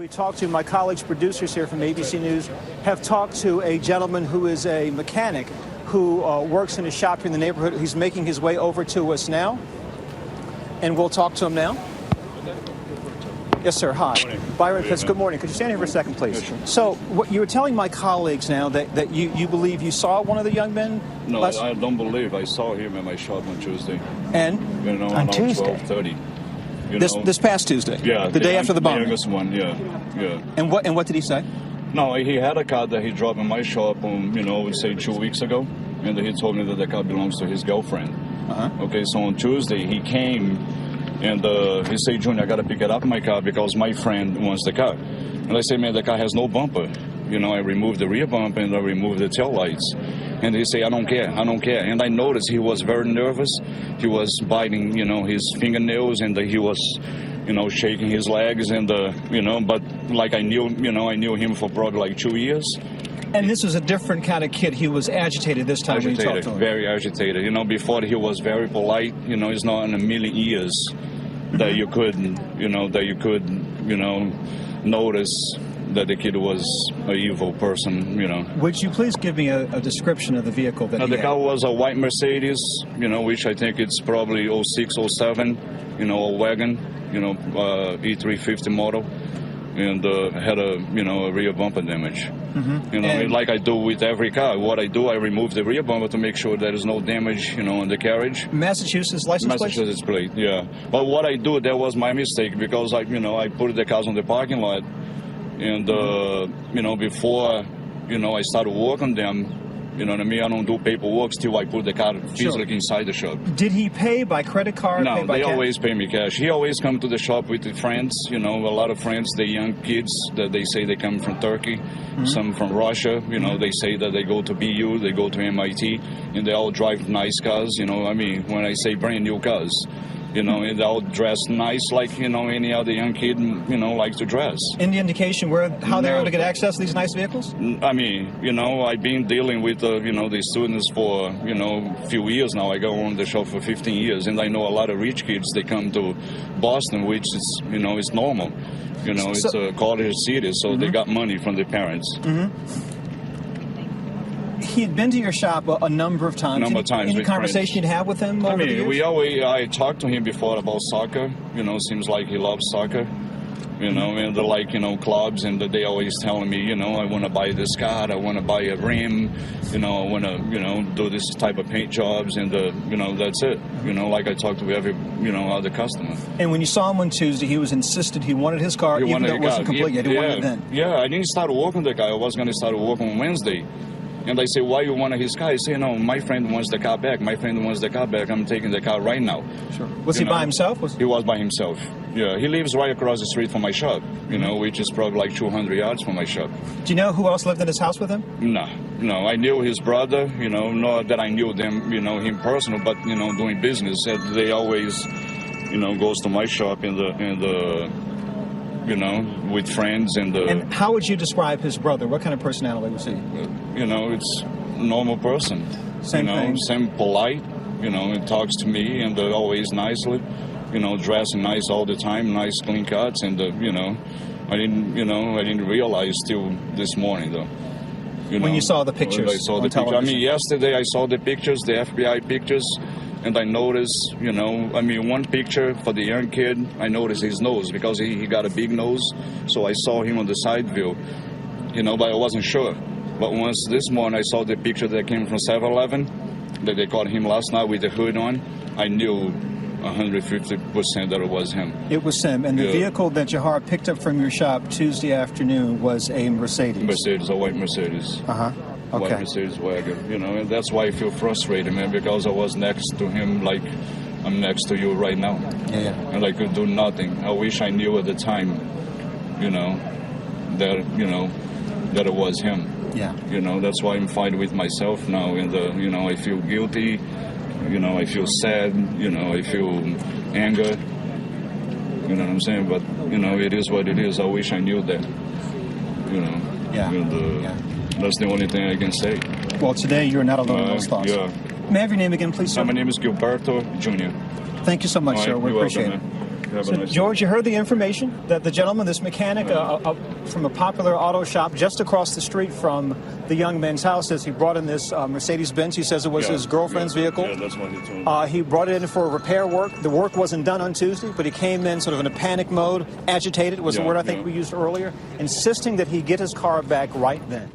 We talked to my colleagues, producers here from ABC News, have talked to a gentleman who is a mechanic who works in a shop here in the neighborhood. He's making his way over to us now, and we'll talk to him now. Yes, sir. Hi. Byron Pitts, good morning. Could you stand here for a second, please? Sure. So what you were telling my colleagues now that you believe you saw one of the young men? No, I don't believe. I saw him at my shop on Tuesday. And? On Tuesday? 12:30. This past Tuesday? Yeah. The day after the bombing? The youngest one, yeah. And what did he say? No, he had a car that he dropped in my shop, say 2 weeks ago, and he told me that the car belongs to his girlfriend. Uh-huh. Okay, so on Tuesday he came, and he said, Junior, I got to pick it up in my car because my friend wants the car. And I said, man, the car has no bumper. I removed the rear bumper and I removed the tail lights. And he said, I don't care. And I noticed he was very nervous. He was biting, his fingernails, and he was, shaking his legs, and, but like I knew him for probably like 2 years. And this was a different kind of kid. He was agitated this time when you talked to him. Very agitated. Before he was very polite. It's not in a million years that you could, notice that the kid was an evil person, Would you please give me a description of the vehicle that he the had? car was a white Mercedes, which I think it's probably 06, 07, a wagon, E350 model, and had a rear bumper damage. Mm-hmm. Like I do with every car. What I do, I remove the rear bumper to make sure there is no damage, on the carriage. Massachusetts license plate? Massachusetts plate, yeah. But what I do, that was my mistake, because I put the cars on the parking lot. And, before, I started work on them, I don't do paperwork till I put the car physically inside the shop. Did he pay by credit card? No, pay by they cash? always pay me cash. He always come to the shop with the friends, a lot of friends, the young kids that they say they come from Turkey, some from Russia, they say that they go to BU, they go to MIT, and they all drive nice cars, when I say brand new cars. And they all dress nice like, any other young kid, like to dress. Any indication how they're able to get access to these nice vehicles? I've been dealing with, the students for, a few years now. I go on the shop for 15 years, and I know a lot of rich kids, they come to Boston, which is, it's normal. It's a college city, so they got money from their parents. He had been to your shop a number of times. Any conversation you'd have with him over the years? I talked to him before about soccer. Seems like he loves soccer. And they're like, clubs, and they always telling me, I want to buy this car, I want to buy a rim, I want to, do this type of paint jobs, and, that's it. Like I talked to every, other customer. And when you saw him on Tuesday, he was insisted he wanted his car, even though it wasn't complete yet. He wanted it then. Yeah, I didn't start working the car. I was going to start working on Wednesday. And I say, why you want his car? I say, no, my friend wants the car back. I'm taking the car right now. Sure. Was he by himself? He was by himself. Yeah, he lives right across the street from my shop, which is probably like 200 yards from my shop. Do you know who else lived in his house with him? No. I knew his brother, not that I knew them, him personal, but, doing business. They always, goes to my shop with friends. And how would you describe his brother? What kind of personality was he? It's a normal person. Same thing. Same polite, he talks to me, and always nicely, dressing nice all the time, nice clean cuts, and, I didn't realize till this morning, though. When you saw the pictures I saw the television. yesterday I saw the pictures, the FBI pictures, and I noticed, one picture for the young kid, I noticed his nose, because he got a big nose, so I saw him on the side view, but I wasn't sure. But once this morning I saw the picture that came from 7-Eleven, that they caught him last night with the hood on, I knew 150% that it was him. It was him, and the vehicle that Jahar picked up from your shop Tuesday afternoon was a Mercedes. A white Mercedes. Uh-huh. Okay. White Mercedes wagon, and that's why I feel frustrated, man, because I was next to him like I'm next to you right now. Yeah. And I could do nothing. I wish I knew at the time, that it was him. Yeah. That's why I'm fighting with myself now, and, I feel guilty, I feel sad, I feel anger, you know what I'm saying? But, it is what it is. I wish I knew that, Yeah. And, that's the only thing I can say. Well, today you're not alone in those thoughts. Yeah. May I have your name again, please, sir? My name is Gilberto Jr. Thank you so much, sir. We appreciate it. Man. Have So, a nice George, you heard the information that the gentleman, this mechanic from a popular auto shop just across the street from the young man's house, says he brought in this Mercedes-Benz. He says it was his girlfriend's vehicle. Yeah, that's what he told me. He brought it in for repair work. The work wasn't done on Tuesday, but he came in sort of in a panic mode, agitated was the word I think we used earlier, insisting that he get his car back right then.